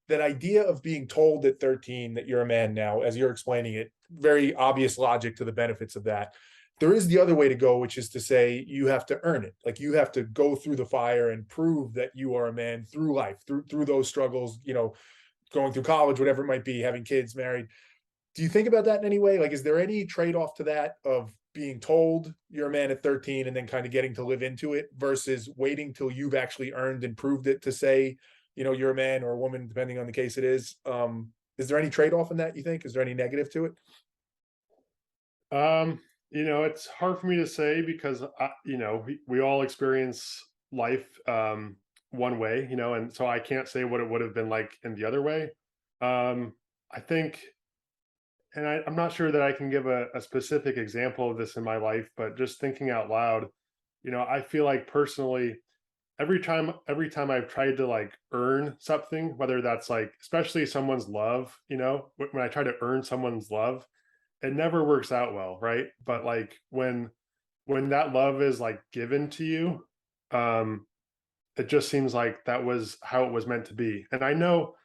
that idea of being told at 13 that you're a man now, as you're explaining it, very obvious logic to the benefits of that. There is the other way to go, which is to say you have to earn it. Like you have to go through the fire and prove that you are a man through life, through those struggles, going through college, whatever it might be, having kids, married. Do you think about that in any way? Like, is there any trade-off to that of being told you're a man at 13 and then kind of getting to live into it versus waiting till you've actually earned and proved it to say, you're a man or a woman, depending on the case it is? Is there any trade-off in that, you think? Is there any negative to it? It's hard for me to say because we all experience life one way, and so I can't say what it would have been like in the other way. I think, and I'm not sure that I can give a specific example of this in my life, but just thinking out loud, I feel like personally, every time I've tried to like earn something, whether that's like especially someone's love, when I try to earn someone's love, it never works out well, right? But like when that love is like given to you, um, it just seems like that was how it was meant to be. And I Hmm. know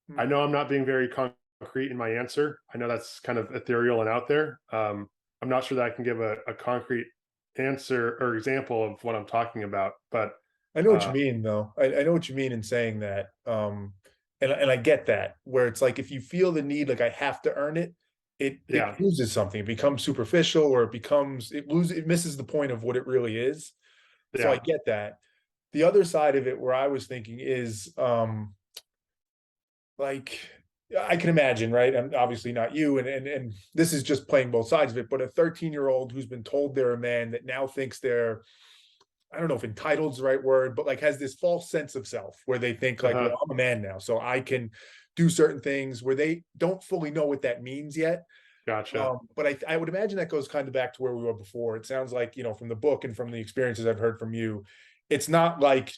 I'm not being very concrete in my answer. I know that's kind of ethereal and out there. I'm not sure that I can give a concrete answer or example of what I'm talking about, but I know what you uh, mean, though. I know what you mean in saying that. And I get that, where it's like if you feel the need, like I have to earn it, it yeah, loses something. It becomes superficial, or it misses the point of what it really is. So I yeah, get that. The other side of it, where I was thinking is, like I can imagine, right? I'm obviously not you, and this is just playing both sides of it. But a 13-year-old who's been told they're a man that now thinks they're, I don't know if entitled is the right word, but like has this false sense of self where they think like, well, uh-huh, I'm a man now, so I can do certain things where they don't fully know what that means yet. gotcha. But I would imagine that goes kind of back to where we were before. It sounds like, from the book and from the experiences I've heard from you, it's not like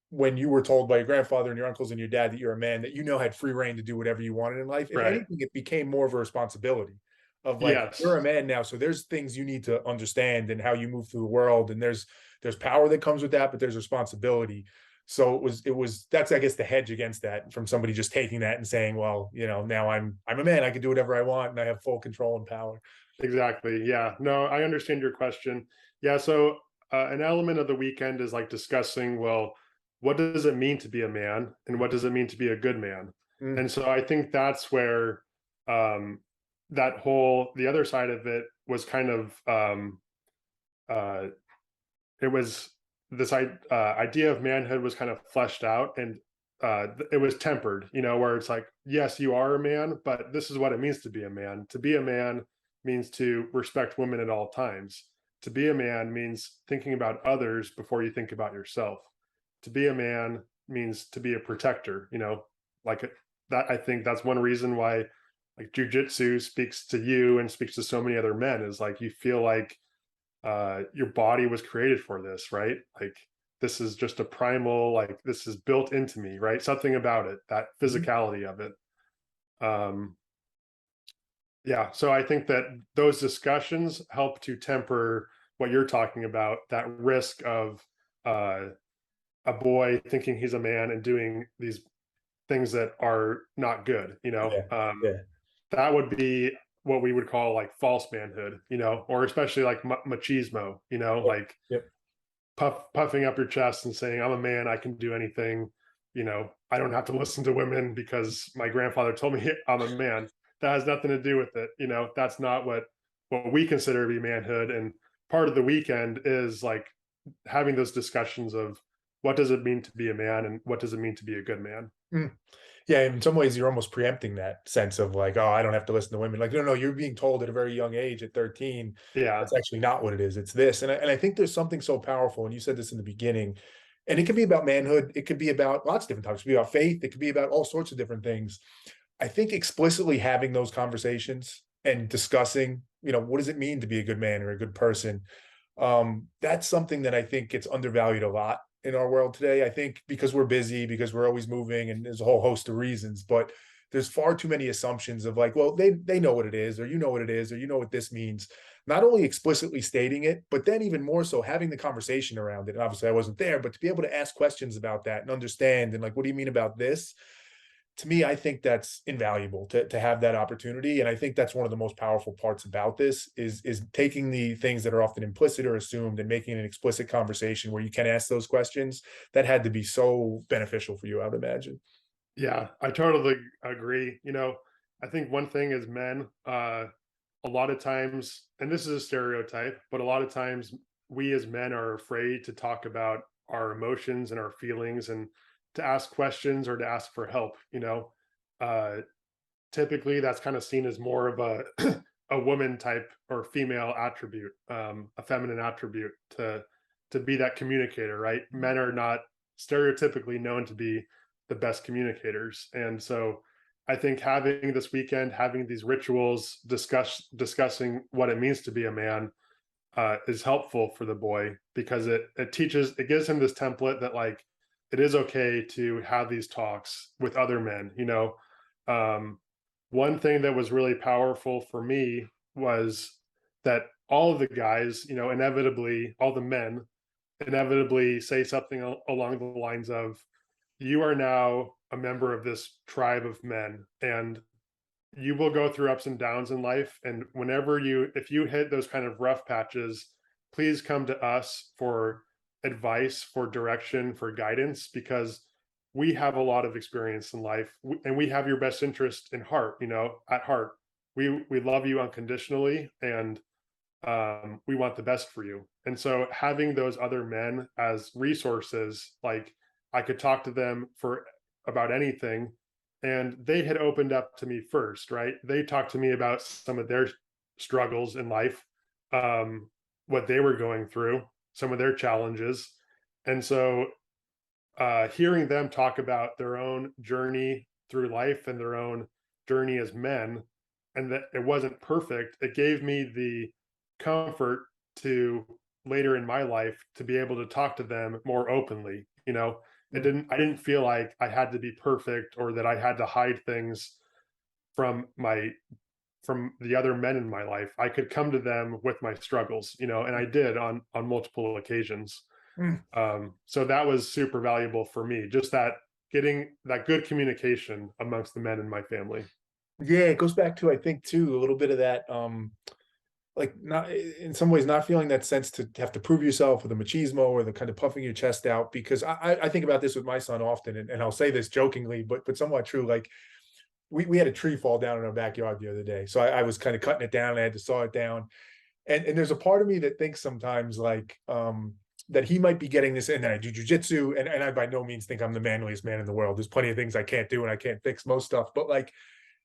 when you were told by your grandfather and your uncles and your dad that you're a man that had free reign to do whatever you wanted in life. If Right. anything, it became more of a responsibility of like, you're a Yes. man now, so there's things you need to understand and how you move through the world, and there's power that comes with that, but there's responsibility. So it was that's, I guess, the hedge against that from somebody just taking that and saying, well, now I'm a man, I can do whatever I want and I have full control and power. Exactly. Yeah. No, I understand your question. Yeah. So, an element of the weekend is like discussing, well, what does it mean to be a man and what does it mean to be a good man? Mm, And so I think that's where um, the other side of it was kind of, uh, it was idea of manhood was kind of fleshed out and it was tempered, where it's like, yes, you are a man, but this is what it means to be a man. To be a man means to respect women at all times. To be a man means thinking about others before you think about yourself. To be a man means to be a protector, like that. I think that's one reason why like jujitsu speaks to you and speaks to so many other men is like you feel like your body was created for this, right? Like this is just a primal, like this is built into me, right? Something about it, that mhm. physicality of it. Um, yeah, so I think that those discussions help to temper what you're talking about, that risk of uh, a boy thinking he's a man and doing these things that are not good, Yeah, yeah, that would be what we would call like false manhood, or especially like machismo, yep, like yep. puffing up your chest and saying, "I'm a man, I can do anything." I don't have to listen to women because my grandfather told me I'm a man. That has nothing to do with it. That's not what we consider to be manhood. And part of the weekend is like having those discussions of what does it mean to be a man and what does it mean to be a good man. Mm. Yeah, in some ways, you're almost preempting that sense of like, oh, I don't have to listen to women. Like, no, no, you're being told at a very young age, at 13, Yeah. that's actually not what it is. It's this, and I think there's something so powerful. And you said this in the beginning, and it could be about manhood. It could be about lots of different topics. It could be about faith. It could be about all sorts of different things. I think explicitly having those conversations and discussing, what does it mean to be a good man or a good person? That's something that I think gets undervalued a lot in our world today. I think because we're busy, because we're always moving, and there's a whole host of reasons, but there's far too many assumptions of like, well, they know what it is, or you know what it is, or you know what this means. Not only explicitly stating it, but then even more so having the conversation around it. And obviously, I wasn't there, but to be able to ask questions about that and understand, and like, what do you mean about this? to me, I think that's invaluable to have that opportunity. And I think that's one of the most powerful parts about this is taking the things that are often implicit or assumed and making an explicit conversation where you can ask those questions. That had to be so beneficial for you, I would imagine. Yeah, I totally agree. I think one thing is men, a lot of times, and this is a stereotype, but a lot of times we as men are afraid to talk about our emotions and our feelings and to ask questions or to ask for help. Uh, Typically that's kind of seen as more of a a woman type or female attribute, a feminine attribute to be that communicator, right? Men are not stereotypically known to be the best communicators, and so I think having this weekend, having these rituals, discussing what it means to be a man, is helpful for the boy because it gives him this template that like it is okay to have these talks with other men. Um, One thing that was really powerful for me was that all of the guys, inevitably, all the men inevitably say something along the lines of, "You are now a member of this tribe of men, and you will go through ups and downs in life. And if you hit those kind of rough patches, please come to us for advice, for direction, for guidance, because we have a lot of experience in life and we have your best interest in heart, at heart. We love you unconditionally and we want the best for you." And so having those other men as resources, like I could talk to them for about anything, and they had opened up to me first, right? They talked to me about some of their struggles in life, um, what they were going through, some of their challenges. And so hearing them talk about their own journey through life and their own journey as men, and that it wasn't perfect, it gave me the comfort to later in my life to be able to talk to them more openly. Mm. I didn't feel like I had to be perfect or that I had to hide things from from the other men in my life. I could come to them with my struggles, and I did on multiple occasions. Mm. So that was super valuable for me, just that getting that good communication amongst the men in my family. Yeah, it goes back to, I think, too, a little bit of that, like not in some ways not feeling that sense to have to prove yourself or the machismo or the kind of puffing your chest out, because I think about this with my son often, and I'll say this jokingly, but somewhat true. Like we had a tree fall down in our backyard the other day. So I was kind of cutting it down. I had to saw it down. And there's a part of me that thinks sometimes like that he might be getting this, and then I do jujitsu, and I by no means think I'm the manliest man in the world. There's plenty of things I can't do and I can't fix most stuff. But like,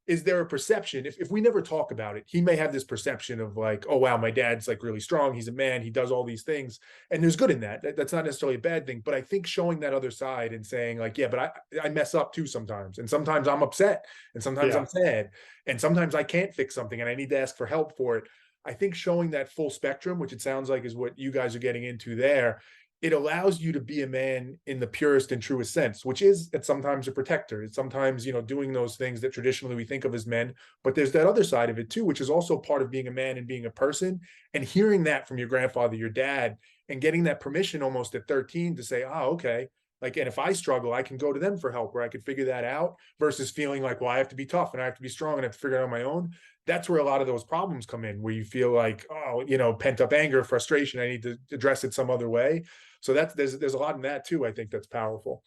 is there a perception, if we never talk about it, he may have this perception of like, oh wow, my dad's like really strong, he's a man, he does all these things. And there's good in that. That's not necessarily a bad thing. But I think showing that other side and saying like, yeah, but I mess up too sometimes. And sometimes I'm upset and sometimes Yeah. I'm sad. And sometimes I can't fix something and I need to ask for help for it. I think showing that full spectrum, which it sounds like is what you guys are getting into there, it allows you to be a man in the purest and truest sense, which is at sometimes a protector. It's sometimes, doing those things that traditionally we think of as men. But there's that other side of it too, which is also part of being a man and being a person. And hearing that from your grandfather, your dad, and getting that permission almost at 13 to say, oh, okay. Like, and if I struggle, I can go to them for help where I could figure that out versus feeling like, well, I have to be tough and I have to be strong and I have to figure it out on my own. That's where a lot of those problems come in, where you feel like, oh, pent up anger, frustration, I need to address it some other way. So there's a lot in that too. I think that's powerful.